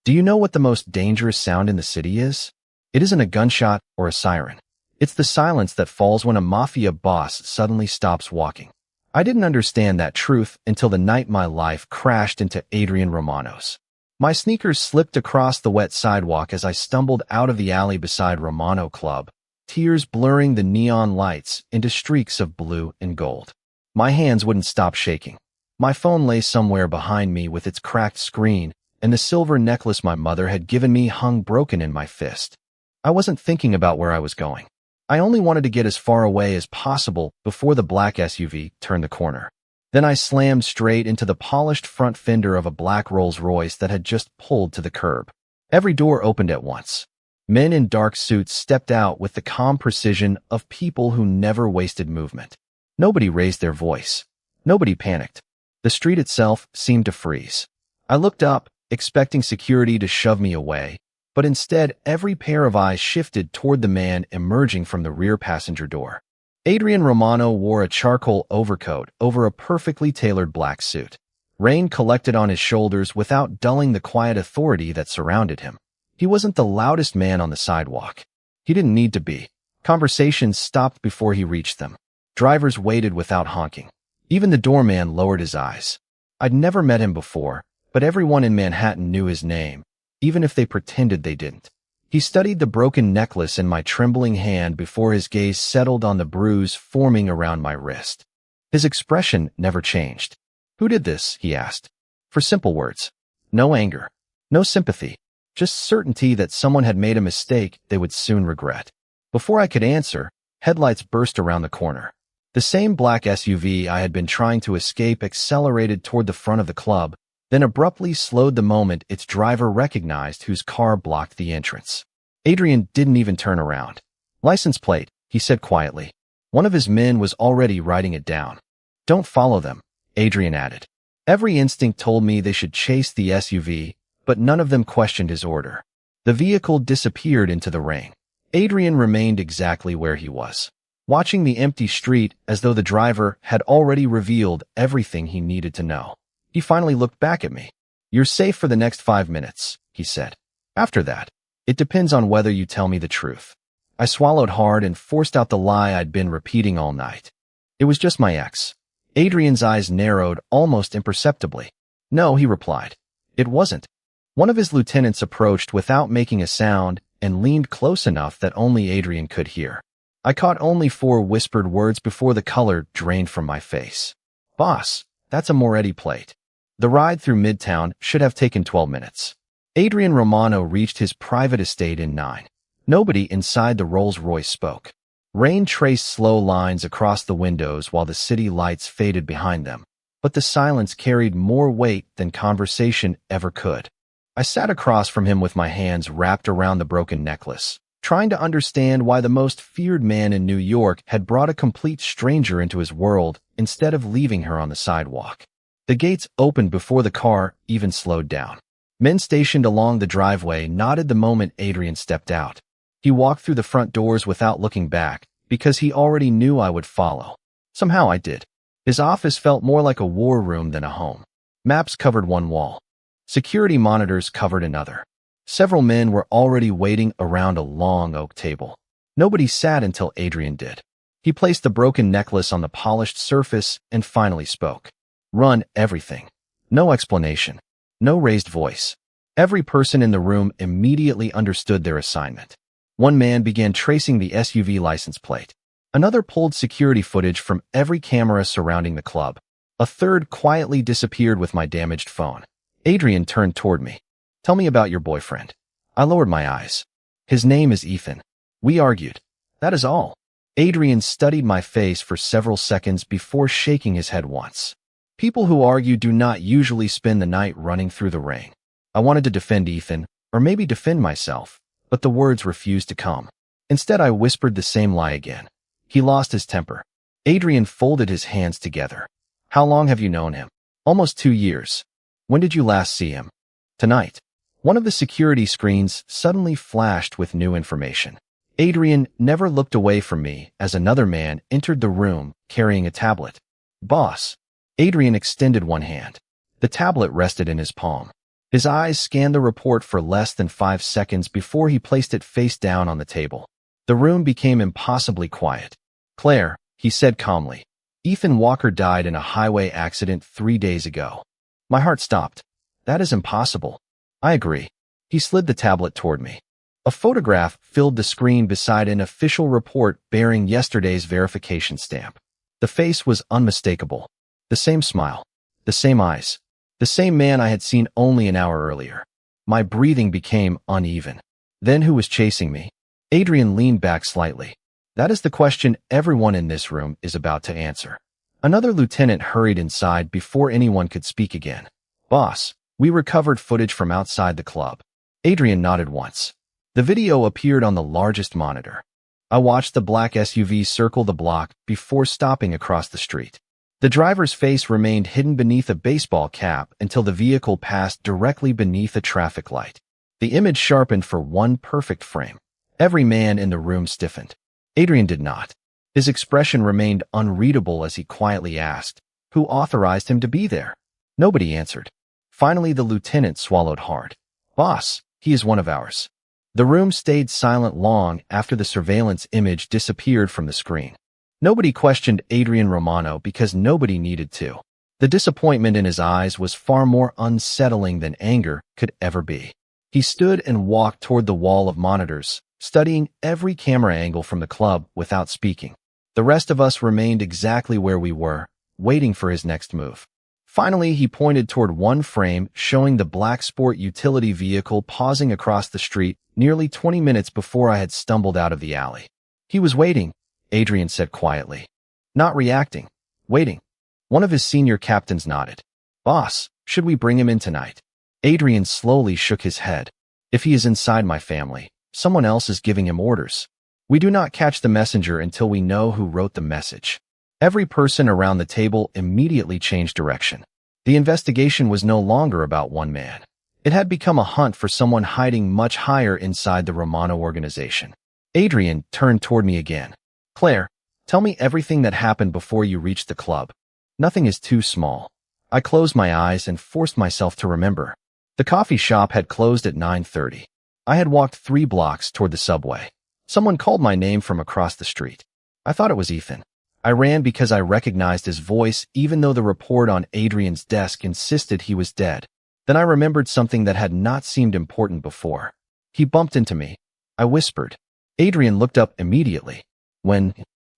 Do you know what the most dangerous sound in the city is? It isn't a gunshot or a siren. It's the silence that falls when a mafia boss suddenly stops walking. I didn't understand that truth until the night my life crashed into Adrian Romano's. My sneakers slipped across the wet sidewalk as I stumbled out of the alley beside Romano Club, tears blurring the neon lights into streaks of blue and gold. My hands wouldn't stop shaking. My phone lay somewhere behind me with its cracked screen, and the silver necklace my mother had given me hung broken in my fist. I wasn't thinking about where I was going. I only wanted to get as far away as possible before the black SUV turned the corner. Then I slammed straight into the polished front fender of a black Rolls-Royce that had just pulled to the curb. Every door opened at once. Men in dark suits stepped out with the calm precision of people who never wasted movement. Nobody raised their voice. Nobody panicked. The street itself seemed to freeze. I looked up, expecting security to shove me away, but instead every pair of eyes shifted toward the man emerging from the rear passenger door. Adrian Romano wore a charcoal overcoat over a perfectly tailored black suit. Rain collected on his shoulders without dulling the quiet authority that surrounded him. He wasn't the loudest man on the sidewalk. He didn't need to be. Conversations stopped before he reached them. Drivers waited without honking. Even the doorman lowered his eyes. I'd never met him before, but everyone in Manhattan knew his name, even if they pretended they didn't. He studied the broken necklace in my trembling hand before his gaze settled on the bruise forming around my wrist. His expression never changed. "Who did this?" he asked. For simple words. No anger. No sympathy. Just certainty that someone had made a mistake they would soon regret. Before I could answer, headlights burst around the corner. The same black SUV I had been trying to escape accelerated toward the front of the club, then abruptly slowed the moment its driver recognized whose car blocked the entrance. Adrian didn't even turn around. "License plate," he said quietly. One of his men was already writing it down. "Don't follow them," Adrian added. Every instinct told me they should chase the SUV, but none of them questioned his order. The vehicle disappeared into the rain. Adrian remained exactly where he was, watching the empty street as though the driver had already revealed everything he needed to know. He finally looked back at me. "You're safe for the next 5 minutes," he said. "After that, it depends on whether you tell me the truth." I swallowed hard and forced out the lie I'd been repeating all night. It was just my ex. Adrian's eyes narrowed almost imperceptibly. "No," he replied. "It wasn't." One of his lieutenants approached without making a sound and leaned close enough that only Adrian could hear. I caught only 4 whispered words before the color drained from my face. "Boss, that's a Moretti plate." The ride through Midtown should have taken 12 minutes. Adrian Romano reached his private estate in 9. Nobody inside the Rolls-Royce spoke. Rain traced slow lines across the windows while the city lights faded behind them, but the silence carried more weight than conversation ever could. I sat across from him with my hands wrapped around the broken necklace, trying to understand why the most feared man in New York had brought a complete stranger into his world instead of leaving her on the sidewalk. The gates opened before the car even slowed down. Men stationed along the driveway nodded the moment Adrian stepped out. He walked through the front doors without looking back, because he already knew I would follow. Somehow I did. His office felt more like a war room than a home. Maps covered one wall. Security monitors covered another. Several men were already waiting around a long oak table. Nobody sat until Adrian did. He placed the broken necklace on the polished surface and finally spoke. "Run everything." No explanation. No raised voice. Every person in the room immediately understood their assignment. One man began tracing the SUV license plate. Another pulled security footage from every camera surrounding the club. A third quietly disappeared with my damaged phone. Adrian turned toward me. "Tell me about your boyfriend." I lowered my eyes. "His name is Ethan." We argued. That is all. Adrian studied my face for several seconds before shaking his head once. People who argue do not usually spend the night running through the rain. I wanted to defend Ethan, or maybe defend myself, but the words refused to come. Instead, I whispered the same lie again. He lost his temper. Adrian folded his hands together. "How long have you known him?" "Almost 2 years." "When did you last see him?" "Tonight." One of the security screens suddenly flashed with new information. Adrian never looked away from me as another man entered the room carrying a tablet. "Boss." Adrian extended one hand. The tablet rested in his palm. His eyes scanned the report for less than 5 seconds before he placed it face down on the table. The room became impossibly quiet. "Claire," he said calmly, "Ethan Walker died in a highway accident 3 days ago." My heart stopped. "That is impossible." "I agree." He slid the tablet toward me. A photograph filled the screen beside an official report bearing yesterday's verification stamp. The face was unmistakable. The same smile. The same eyes. The same man I had seen only an hour earlier. My breathing became uneven. Then who was chasing me? Adrian leaned back slightly. "That is the question everyone in this room is about to answer." Another lieutenant hurried inside before anyone could speak again. "Boss, we recovered footage from outside the club." Adrian nodded once. The video appeared on the largest monitor. I watched the black SUV circle the block before stopping across the street. The driver's face remained hidden beneath a baseball cap until the vehicle passed directly beneath a traffic light. The image sharpened for one perfect frame. Every man in the room stiffened. Adrian did not. His expression remained unreadable as he quietly asked, "Who authorized him to be there?" Nobody answered. Finally, the lieutenant swallowed hard. "Boss, he is one of ours." The room stayed silent long after the surveillance image disappeared from the screen. Nobody questioned Adrian Romano because nobody needed to. The disappointment in his eyes was far more unsettling than anger could ever be. He stood and walked toward the wall of monitors, studying every camera angle from the club without speaking. The rest of us remained exactly where we were, waiting for his next move. Finally, he pointed toward one frame showing the black sport utility vehicle pausing across the street nearly 20 minutes before I had stumbled out of the alley. "He was waiting," Adrian said quietly. "Not reacting. Waiting." One of his senior captains nodded. "Boss, should we bring him in tonight?" Adrian slowly shook his head. "If he is inside my family, someone else is giving him orders. We do not catch the messenger until we know who wrote the message." Every person around the table immediately changed direction. The investigation was no longer about one man. It had become a hunt for someone hiding much higher inside the Romano organization. Adrian turned toward me again. "Claire, tell me everything that happened before you reached the club. Nothing is too small." I closed my eyes and forced myself to remember. The coffee shop had closed at 9:30. I had walked 3 blocks toward the subway. Someone called my name from across the street. I thought it was Ethan. I ran because I recognized his voice even though the report on Adrian's desk insisted he was dead. Then I remembered something that had not seemed important before. He bumped into me. I whispered. Adrian looked up immediately. "When?"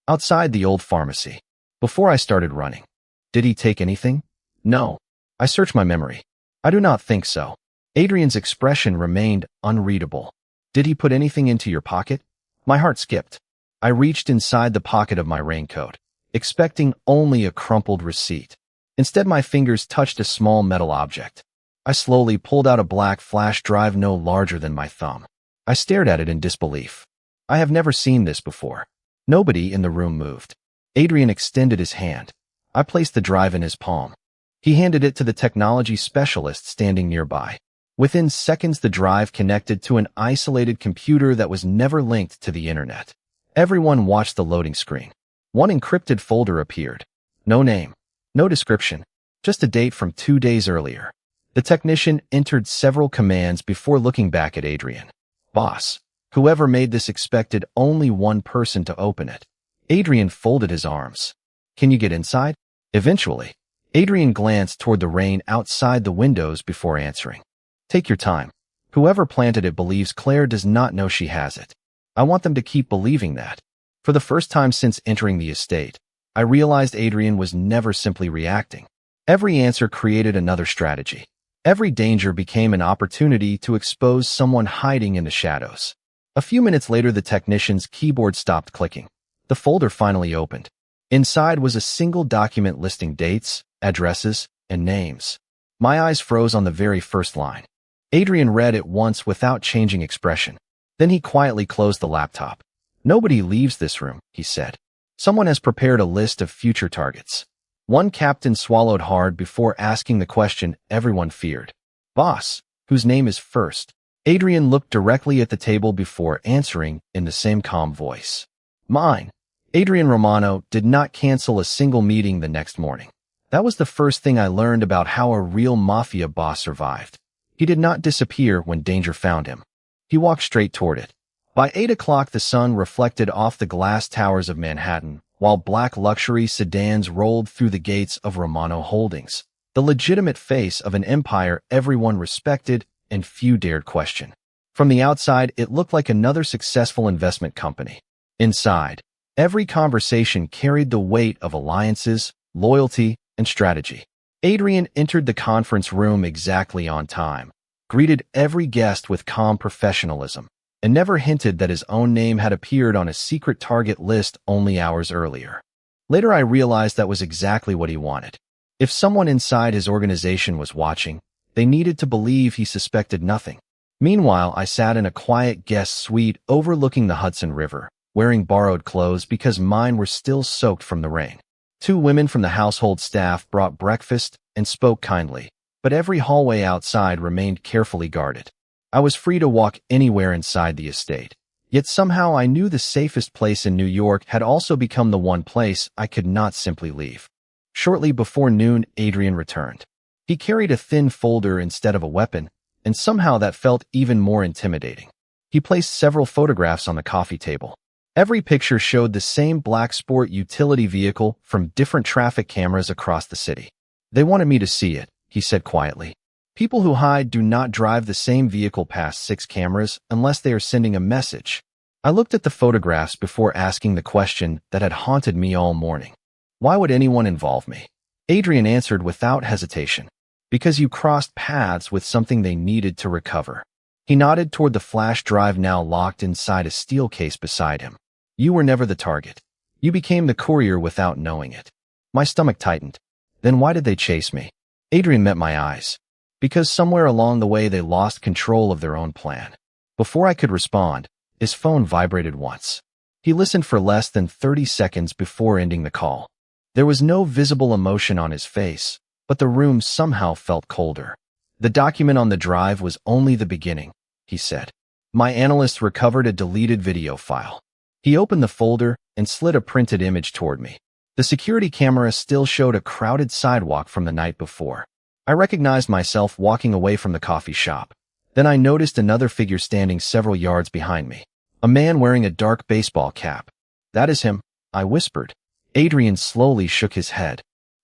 "Outside the old pharmacy. Before I started running." "Did he take anything?" "No." I searched my memory. "I do not think so." Adrian's expression remained unreadable. "Did he put anything into your pocket?" My heart skipped. I reached inside the pocket of my raincoat, expecting only a crumpled receipt. Instead, my fingers touched a small metal object. I slowly pulled out a black flash drive no larger than my thumb. I stared at it in disbelief. I have never seen this before. Nobody in the room moved. Adrian extended his hand. I placed the drive in his palm. He handed it to the technology specialist standing nearby. Within seconds, the drive connected to an isolated computer that was never linked to the internet. Everyone watched the loading screen. One encrypted folder appeared. No name. No description. Just a date from 2 days earlier. The technician entered several commands before looking back at Adrian. "Boss, whoever made this expected only one person to open it." Adrian folded his arms. "Can you get inside?" Eventually. Adrian glanced toward the rain outside the windows before answering. "Take your time. Whoever planted it believes Claire does not know she has it. I want them to keep believing that." For the first time since entering the estate, I realized Adrian was never simply reacting. Every answer created another strategy. Every danger became an opportunity to expose someone hiding in the shadows. A few minutes later, the technician's keyboard stopped clicking. The folder finally opened. Inside was a single document listing dates, addresses, and names. My eyes froze on the very first line. Adrian read it once without changing expression. Then he quietly closed the laptop. "Nobody leaves this room," he said. "Someone has prepared a list of future targets." One captain swallowed hard before asking the question everyone feared. "Boss, whose name is first?" Adrian looked directly at the table before answering in the same calm voice. "Mine." Adrian Romano did not cancel a single meeting the next morning. That was the first thing I learned about how a real mafia boss survived. He did not disappear when danger found him. He walked straight toward it. By 8 o'clock, the sun reflected off the glass towers of Manhattan, while black luxury sedans rolled through the gates of Romano Holdings, the legitimate face of an empire everyone respected and few dared question. From the outside, it looked like another successful investment company. Inside, every conversation carried the weight of alliances, loyalty, and strategy. Adrian entered the conference room exactly on time, greeted every guest with calm professionalism, and never hinted that his own name had appeared on a secret target list only hours earlier. Later, I realized that was exactly what he wanted. If someone inside his organization was watching, they needed to believe he suspected nothing. Meanwhile, I sat in a quiet guest suite overlooking the Hudson River, wearing borrowed clothes because mine were still soaked from the rain. 2 women from the household staff brought breakfast and spoke kindly, but every hallway outside remained carefully guarded. I was free to walk anywhere inside the estate. Yet somehow I knew the safest place in New York had also become the one place I could not simply leave. Shortly before noon, Adrian returned. He carried a thin folder instead of a weapon, and somehow that felt even more intimidating. He placed several photographs on the coffee table. Every picture showed the same black sport utility vehicle from different traffic cameras across the city. They wanted me to see it, he said quietly. People who hide do not drive the same vehicle past 6 cameras unless they are sending a message. I looked at the photographs before asking the question that had haunted me all morning. Why would anyone involve me? Adrian answered without hesitation. Because you crossed paths with something they needed to recover. He nodded toward the flash drive now locked inside a steel case beside him. You were never the target. You became the courier without knowing it. My stomach tightened. Then why did they chase me? Adrian met my eyes. Because somewhere along the way they lost control of their own plan. Before I could respond, his phone vibrated once. He listened for less than 30 seconds before ending the call. There was no visible emotion on his face, but the room somehow felt colder. The document on the drive was only the beginning, he said. My analyst recovered a deleted video file. He opened the folder and slid a printed image toward me. The security camera still showed a crowded sidewalk from the night before. I recognized myself walking away from the coffee shop. Then I noticed another figure standing several yards behind me. A man wearing a dark baseball cap. That is him, I whispered. Adrian slowly shook his head.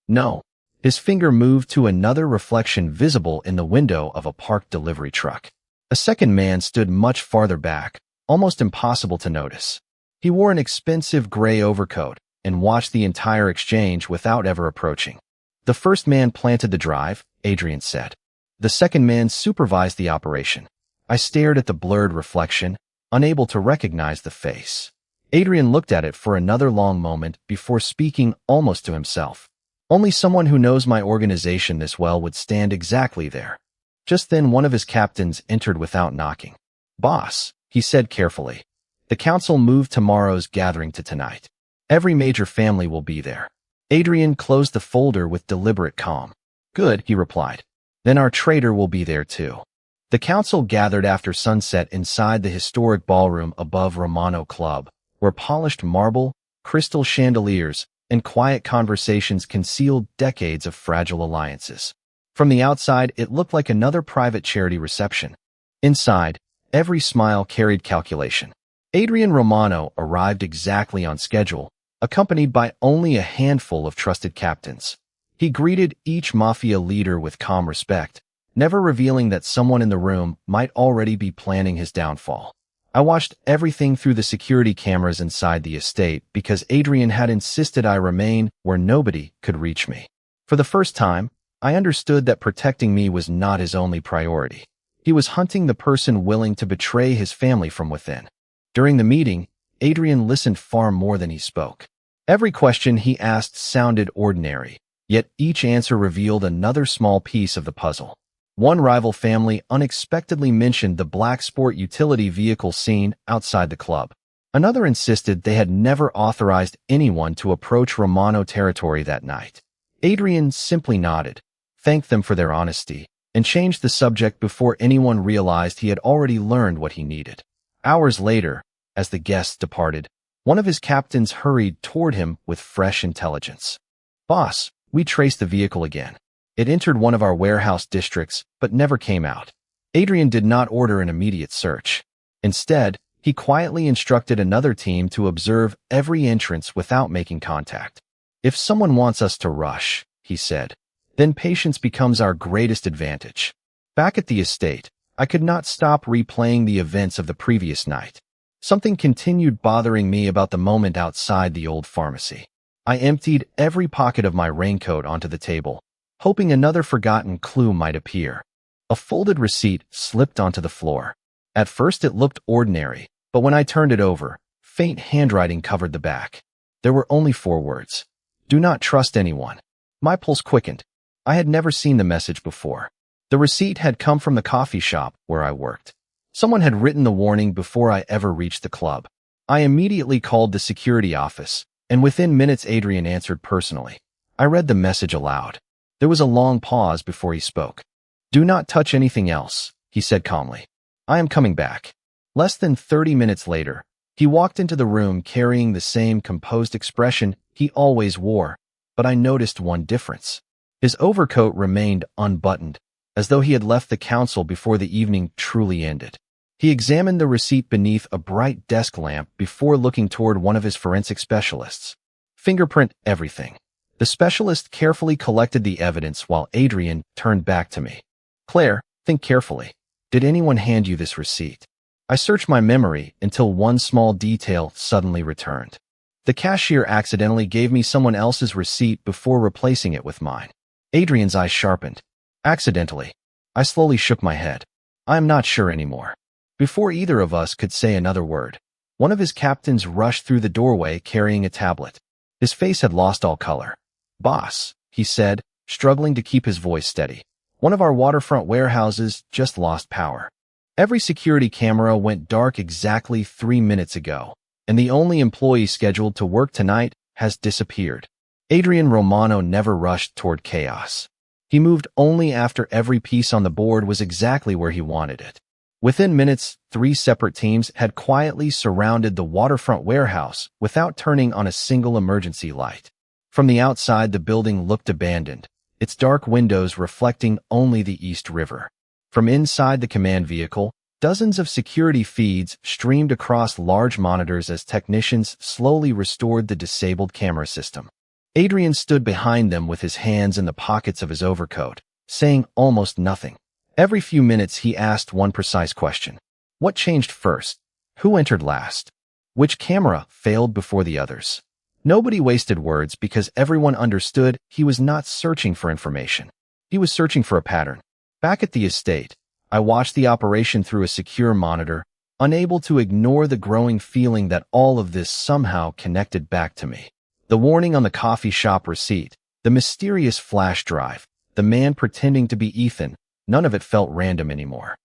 No. His finger moved to another reflection visible in the window of a parked delivery truck. A second man stood much farther back, almost impossible to notice. He wore an expensive gray overcoat and watched the entire exchange without ever approaching. The first man planted the drive, Adrian said. The second man supervised the operation. I stared at the blurred reflection, unable to recognize the face. Adrian looked at it for another long moment before speaking almost to himself. Only someone who knows my organization this well would stand exactly there. Just then one of his captains entered without knocking. Boss, he said carefully. The council moved tomorrow's gathering to tonight. Every major family will be there. Adrian closed the folder with deliberate calm. Good, he replied. Then our traitor will be there too. The council gathered after sunset inside the historic ballroom above Romano Club, where polished marble, crystal chandeliers, and quiet conversations concealed decades of fragile alliances. From the outside, it looked like another private charity reception. Inside, every smile carried calculation. Adrian Romano arrived exactly on schedule, accompanied by only a handful of trusted captains. He greeted each mafia leader with calm respect, never revealing that someone in the room might already be planning his downfall. I watched everything through the security cameras inside the estate because Adrian had insisted I remain where nobody could reach me. For the first time, I understood that protecting me was not his only priority. He was hunting the person willing to betray his family from within. During the meeting, Adrian listened far more than he spoke. Every question he asked sounded ordinary, yet each answer revealed another small piece of the puzzle. One rival family unexpectedly mentioned the black sport utility vehicle seen outside the club. Another insisted they had never authorized anyone to approach Romano territory that night. Adrian simply nodded, thanked them for their honesty, and changed the subject before anyone realized he had already learned what he needed. Hours later, as the guests departed, one of his captains hurried toward him with fresh intelligence. Boss, we traced the vehicle again. It entered one of our warehouse districts, but never came out. Adrian did not order an immediate search. Instead, he quietly instructed another team to observe every entrance without making contact. "If someone wants us to rush," he said, "then patience becomes our greatest advantage." Back at the estate, I could not stop replaying the events of the previous night. Something continued bothering me about the moment outside the old pharmacy. I emptied every pocket of my raincoat onto the table, hoping another forgotten clue might appear. A folded receipt slipped onto the floor. At first it looked ordinary, but when I turned it over, faint handwriting covered the back. There were only 4 words. "Do not trust anyone." My pulse quickened. I had never seen the message before. The receipt had come from the coffee shop where I worked. Someone had written the warning before I ever reached the club. I immediately called the security office, and within minutes Adrian answered personally. I read the message aloud. There was a long pause before he spoke. "Do not touch anything else," he said calmly. "I am coming back." Less than 30 minutes later, he walked into the room carrying the same composed expression he always wore, but I noticed one difference. His overcoat remained unbuttoned, as though he had left the council before the evening truly ended. He examined the receipt beneath a bright desk lamp before looking toward one of his forensic specialists. "Fingerprint everything." The specialist carefully collected the evidence while Adrian turned back to me. "Claire, think carefully. Did anyone hand you this receipt?" I searched my memory until one small detail suddenly returned. The cashier accidentally gave me someone else's receipt before replacing it with mine. Adrian's eyes sharpened. "Accidentally." I slowly shook my head. "I am not sure anymore." Before either of us could say another word, one of his captains rushed through the doorway carrying a tablet. His face had lost all color. "Boss," he said, struggling to keep his voice steady. "One of our waterfront warehouses just lost power. Every security camera went dark exactly 3 minutes ago, and the only employee scheduled to work tonight has disappeared." Adrian Romano never rushed toward chaos. He moved only after every piece on the board was exactly where he wanted it. Within minutes, 3 separate teams had quietly surrounded the waterfront warehouse without turning on a single emergency light. From the outside, the building looked abandoned, its dark windows reflecting only the East River. From inside the command vehicle, dozens of security feeds streamed across large monitors as technicians slowly restored the disabled camera system. Adrian stood behind them with his hands in the pockets of his overcoat, saying almost nothing. Every few minutes he asked one precise question. What changed first? Who entered last? Which camera failed before the others? Nobody wasted words because everyone understood he was not searching for information. He was searching for a pattern. Back at the estate, I watched the operation through a secure monitor, unable to ignore the growing feeling that all of this somehow connected back to me. The warning on the coffee shop receipt, the mysterious flash drive, the man pretending to be Ethan, none of it felt random anymore.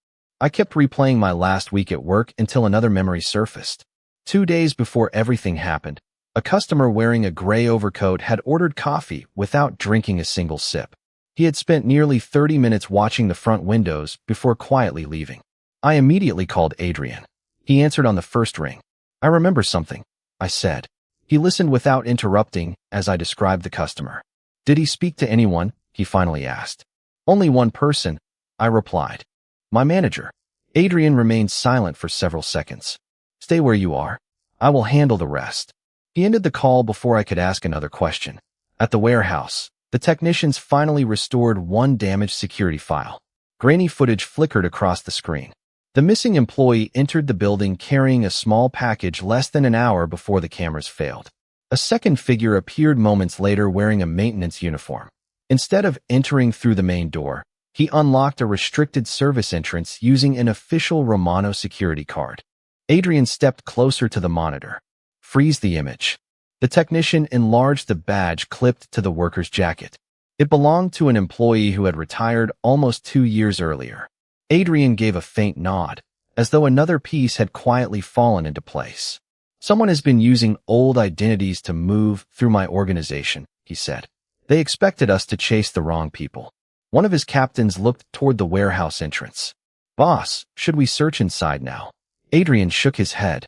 I kept replaying my last week at work until another memory surfaced. 2 days before everything happened, a customer wearing a gray overcoat had ordered coffee without drinking a single sip. He had spent nearly 30 minutes watching the front windows before quietly leaving. I immediately called Adrian. He answered on the first ring. "I remember something," I said. He listened without interrupting as I described the customer. "Did he speak to anyone?" he finally asked. "Only one person," I replied. "My manager." Adrian remained silent for several seconds. "Stay where you are. I will handle the rest." He ended the call before I could ask another question. At the warehouse, the technicians finally restored one damaged security file. Grainy footage flickered across the screen. The missing employee entered the building carrying a small package less than an hour before the cameras failed. A second figure appeared moments later wearing a maintenance uniform. Instead of entering through the main door, he unlocked a restricted service entrance using an official Romano security card. Adrian stepped closer to the monitor. "Freeze the image." The technician enlarged the badge clipped to the worker's jacket. It belonged to an employee who had retired almost 2 years earlier. Adrian gave a faint nod, as though another piece had quietly fallen into place. "Someone has been using old identities to move through my organization," he said. "They expected us to chase the wrong people." One of his captains looked toward the warehouse entrance. "Boss, should we search inside now?" Adrian shook his head.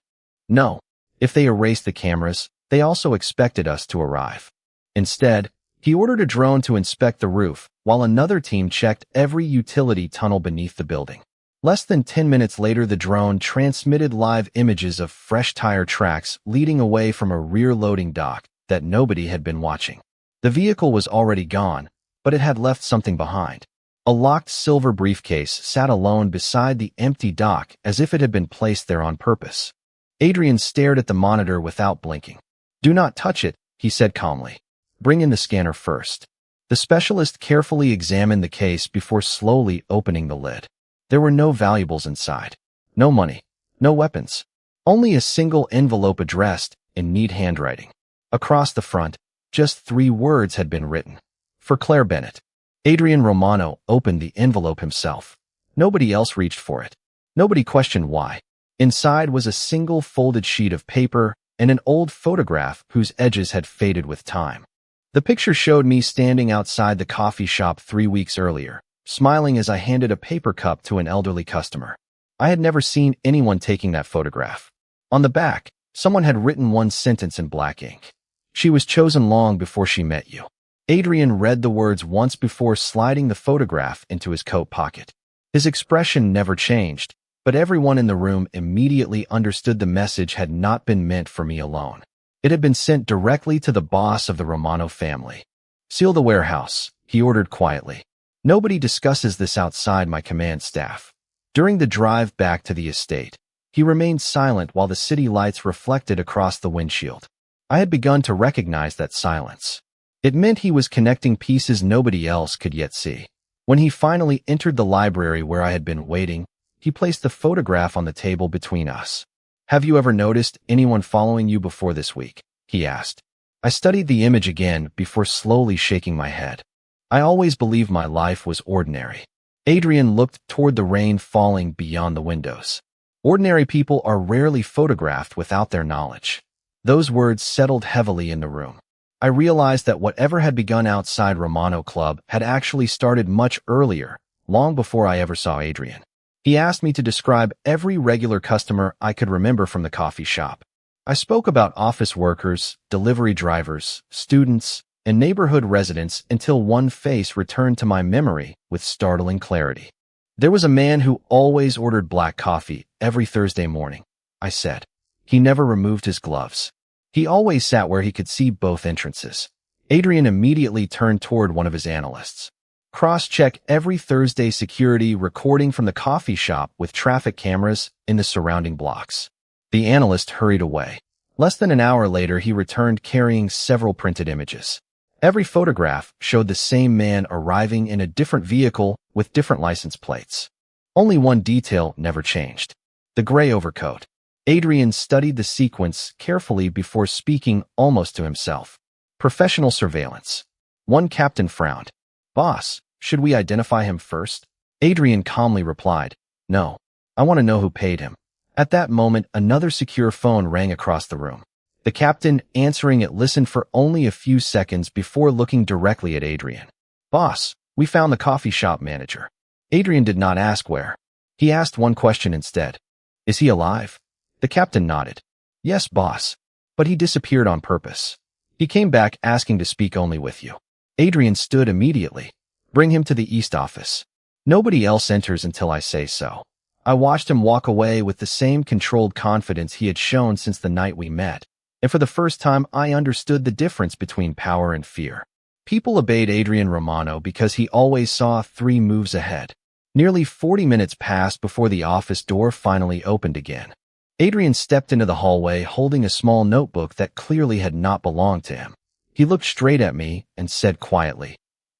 "No. If they erased the cameras, they also expected us to arrive." Instead, he ordered a drone to inspect the roof, while another team checked every utility tunnel beneath the building. Less than 10 minutes later, the drone transmitted live images of fresh tire tracks leading away from a rear-loading dock that nobody had been watching. The vehicle was already gone, but it had left something behind. A locked silver briefcase sat alone beside the empty dock as if it had been placed there on purpose. Adrian stared at the monitor without blinking. "Do not touch it," he said calmly. "Bring in the scanner first." The specialist carefully examined the case before slowly opening the lid. There were no valuables inside. No money. No weapons. Only a single envelope addressed in neat handwriting. Across the front, just 3 words had been written. For Claire Bennett. Adrian Romano opened the envelope himself. Nobody else reached for it. Nobody questioned why. Inside was a single folded sheet of paper and an old photograph whose edges had faded with time. The picture showed me standing outside the coffee shop 3 weeks earlier, smiling as I handed a paper cup to an elderly customer. I had never seen anyone taking that photograph. On the back, someone had written one sentence in black ink. "She was chosen long before she met you." Adrian read the words once before sliding the photograph into his coat pocket. His expression never changed, but everyone in the room immediately understood the message had not been meant for me alone. It had been sent directly to the boss of the Romano family. "Seal the warehouse," he ordered quietly. "Nobody discusses this outside my command staff." During the drive back to the estate, he remained silent while the city lights reflected across the windshield. I had begun to recognize that silence. It meant he was connecting pieces nobody else could yet see. When he finally entered the library where I had been waiting, he placed the photograph on the table between us. "Have you ever noticed anyone following you before this week?" he asked. I studied the image again before slowly shaking my head. I always believed my life was ordinary. Adrian looked toward the rain falling beyond the windows. "Ordinary people are rarely photographed without their knowledge." Those words settled heavily in the room. I realized that whatever had begun outside Romano Club had actually started much earlier, long before I ever saw Adrian. He asked me to describe every regular customer I could remember from the coffee shop. I spoke about office workers, delivery drivers, students, and neighborhood residents until one face returned to my memory with startling clarity. "There was a man who always ordered black coffee every Thursday morning," I said. "He never removed his gloves. He always sat where he could see both entrances." Adrian immediately turned toward one of his analysts. "Cross-check every Thursday security recording from the coffee shop with traffic cameras in the surrounding blocks." The analyst hurried away. Less than an hour later, he returned carrying several printed images. Every photograph showed the same man arriving in a different vehicle with different license plates. Only one detail never changed: the gray overcoat. Adrian studied the sequence carefully before speaking almost to himself. "Professional surveillance." One captain frowned. "Boss, should we identify him first?" Adrian calmly replied, "No. I want to know who paid him." At that moment, another secure phone rang across the room. The captain answering it listened for only a few seconds before looking directly at Adrian. "Boss, we found the coffee shop manager." Adrian did not ask where. He asked one question instead. "Is he alive?" The captain nodded. "Yes, boss. But he disappeared on purpose. He came back asking to speak only with you." Adrian stood immediately. "Bring him to the East office. Nobody else enters until I say so." I watched him walk away with the same controlled confidence he had shown since the night we met, and for the first time I understood the difference between power and fear. People obeyed Adrian Romano because he always saw 3 moves ahead. Nearly 40 minutes passed before the office door finally opened again. Adrian stepped into the hallway holding a small notebook that clearly had not belonged to him. He looked straight at me and said quietly,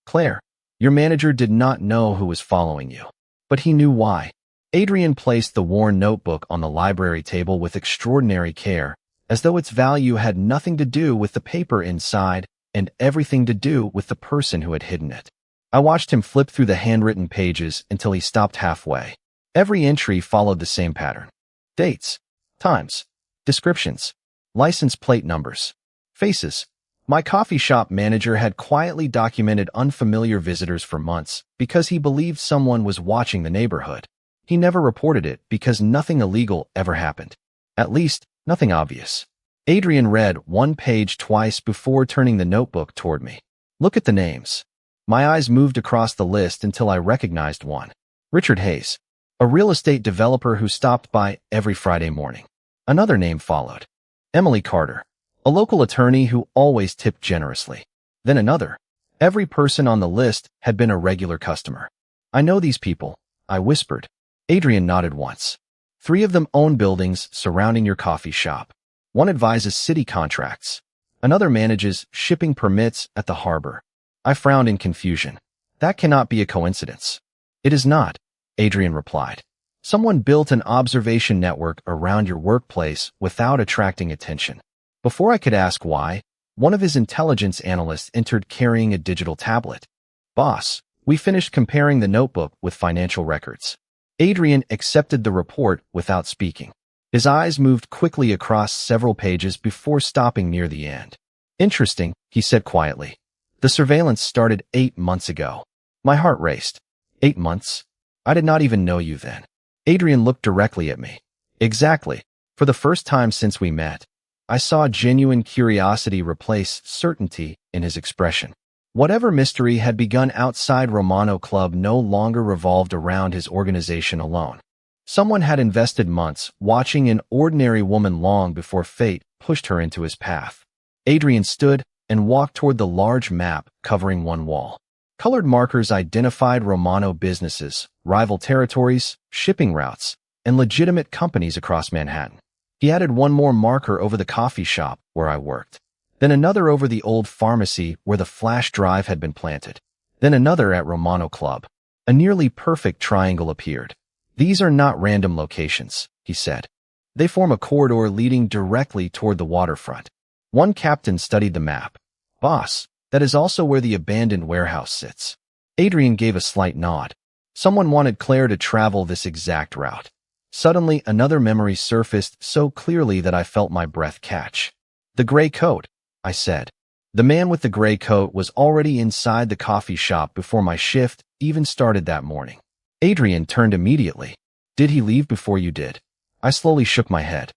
"Claire, your manager did not know who was following you, but he knew why." Adrian placed the worn notebook on the library table with extraordinary care, as though its value had nothing to do with the paper inside and everything to do with the person who had hidden it. I watched him flip through the handwritten pages until he stopped halfway. Every entry followed the same pattern: dates, times, descriptions, license plate numbers, faces. My coffee shop manager had quietly documented unfamiliar visitors for months because he believed someone was watching the neighborhood. He never reported it because nothing illegal ever happened. At least, nothing obvious. Adrian read one page twice before turning the notebook toward me. "Look at the names." My eyes moved across the list until I recognized one. Richard Hayes. A real estate developer who stopped by every Friday morning. Another name followed. Emily Carter, a local attorney who always tipped generously. Then another. Every person on the list had been a regular customer. I know these people, I whispered. Adrian nodded once. 3 of them own buildings surrounding your coffee shop. One advises city contracts. Another manages shipping permits at the harbor. I frowned in confusion. That cannot be a coincidence. It is not, Adrian replied. Someone built an observation network around your workplace without attracting attention. Before I could ask why, one of his intelligence analysts entered carrying a digital tablet. Boss, we finished comparing the notebook with financial records. Adrian accepted the report without speaking. His eyes moved quickly across several pages before stopping near the end. Interesting, he said quietly. The surveillance started 8 months ago. My heart raced. 8 months? I did not even know you then. Adrian looked directly at me. Exactly. For the first time since we met, I saw genuine curiosity replace certainty in his expression. Whatever mystery had begun outside Romano Club no longer revolved around his organization alone. Someone had invested months watching an ordinary woman long before fate pushed her into his path. Adrian stood and walked toward the large map covering one wall. Colored markers identified Romano businesses, rival territories, shipping routes, and legitimate companies across Manhattan. He added one more marker over the coffee shop where I worked. Then another over the old pharmacy where the flash drive had been planted. Then another at Romano Club. A nearly perfect triangle appeared. These are not random locations, he said. They form a corridor leading directly toward the waterfront. One captain studied the map. Boss, that is also where the abandoned warehouse sits. Adrian gave a slight nod. Someone wanted Claire to travel this exact route. Suddenly, another memory surfaced so clearly that I felt my breath catch. The gray coat, I said. The man with the gray coat was already inside the coffee shop before my shift even started that morning. Adrian turned immediately. Did he leave before you did? I slowly shook my head.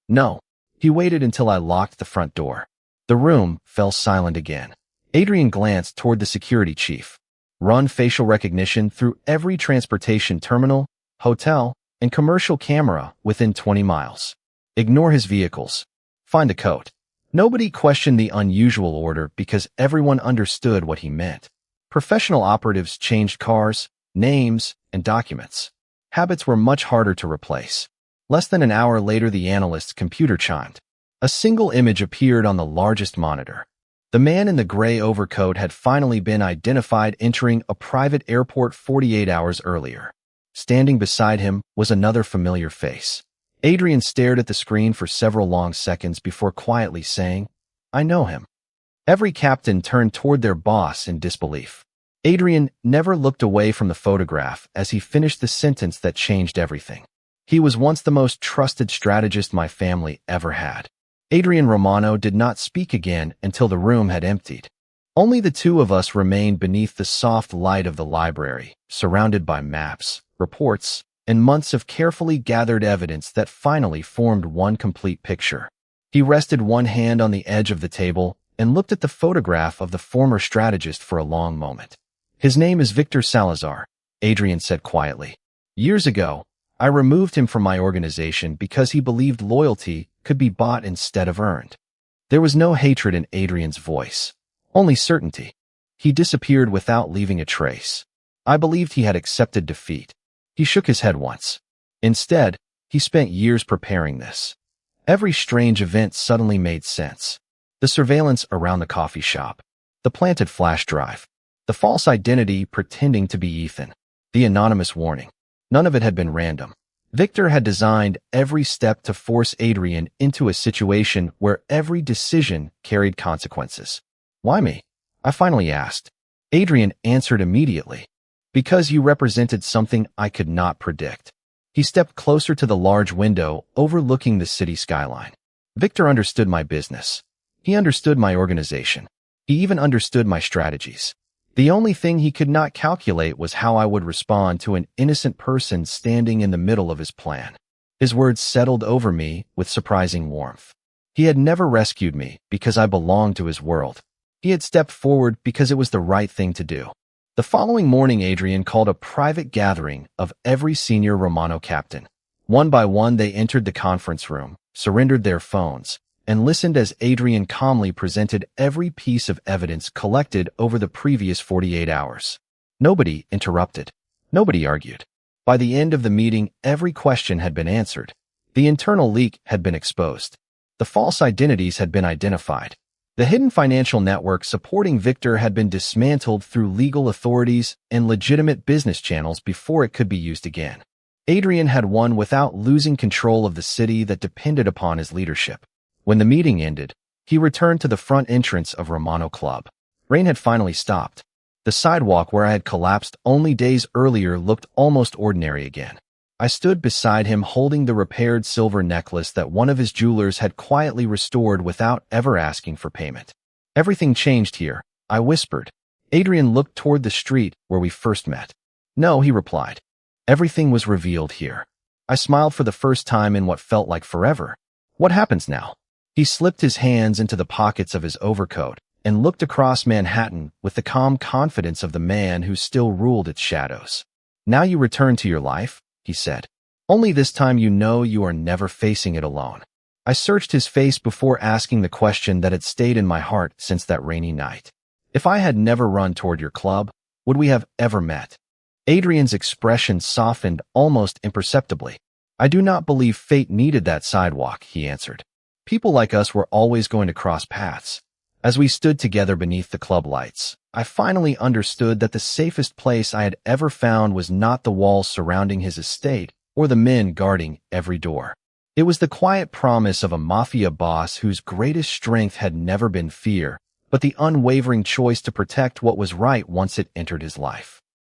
No. He waited until I locked the front door. The room fell silent again. Adrian glanced toward the security chief. Run facial recognition through every transportation terminal, hotel, and commercial camera within 20 miles. Ignore his vehicles. Find the coat. Nobody questioned the unusual order because everyone understood what he meant. Professional operatives changed cars, names, and documents. Habits were much harder to replace. Less than an hour later, the analyst's computer chimed. A single image appeared on the largest monitor. The man in the gray overcoat had finally been identified entering a private airport 48 hours earlier. Standing beside him was another familiar face. Adrian stared at the screen for several long seconds before quietly saying, I know him. Every captain turned toward their boss in disbelief. Adrian never looked away from the photograph as he finished the sentence that changed everything. He was once the most trusted strategist my family ever had. Adrian Romano did not speak again until the room had emptied. Only the 2 of us remained beneath the soft light of the library, surrounded by maps, reports, and months of carefully gathered evidence that finally formed one complete picture. He rested one hand on the edge of the table and looked at the photograph of the former strategist for a long moment. His name is Victor Salazar, Adrian said quietly. Years ago, I removed him from my organization because he believed loyalty could be bought instead of earned. There was no hatred in Adrian's voice, only certainty. He disappeared without leaving a trace. I believed he had accepted defeat. He shook his head once. Instead, he spent years preparing this. Every strange event suddenly made sense. The surveillance around the coffee shop, the planted flash drive, the false identity pretending to be Ethan, the anonymous warning. None of it had been random. Victor had designed every step to force Adrian into a situation where every decision carried consequences. Why me? I finally asked. Adrian answered immediately. Because you represented something I could not predict. He stepped closer to the large window overlooking the city skyline. Victor understood my business. He understood my organization. He even understood my strategies. The only thing he could not calculate was how I would respond to an innocent person standing in the middle of his plan. His words settled over me with surprising warmth. He had never rescued me because I belonged to his world. He had stepped forward because it was the right thing to do. The following morning, Adrian called a private gathering of every senior Romano captain. One by one, they entered the conference room, surrendered their phones, and listened as Adrian calmly presented every piece of evidence collected over the previous 48 hours. Nobody interrupted. Nobody argued. By the end of the meeting, every question had been answered. The internal leak had been exposed. The false identities had been identified. The hidden financial network supporting Victor had been dismantled through legal authorities and legitimate business channels before it could be used again. Adrian had won without losing control of the city that depended upon his leadership. When the meeting ended, he returned to the front entrance of Romano Club. Rain had finally stopped. The sidewalk where I had collapsed only days earlier looked almost ordinary again. I stood beside him holding the repaired silver necklace that one of his jewelers had quietly restored without ever asking for payment. Everything changed here, I whispered. Adrian looked toward the street where we first met. No, he replied. Everything was revealed here. I smiled for the first time in what felt like forever. What happens now? He slipped his hands into the pockets of his overcoat and looked across Manhattan with the calm confidence of the man who still ruled its shadows. Now you return to your life, he said. Only this time you know you are never facing it alone. I searched his face before asking the question that had stayed in my heart since that rainy night. If I had never run toward your club, would we have ever met? Adrian's expression softened almost imperceptibly. I do not believe fate needed that sidewalk, he answered. People like us were always going to cross paths. As we stood together beneath the club lights, I finally understood that the safest place I had ever found was not the walls surrounding his estate or the men guarding every door. It was the quiet promise of a mafia boss whose greatest strength had never been fear, but the unwavering choice to protect what was right once it entered his life.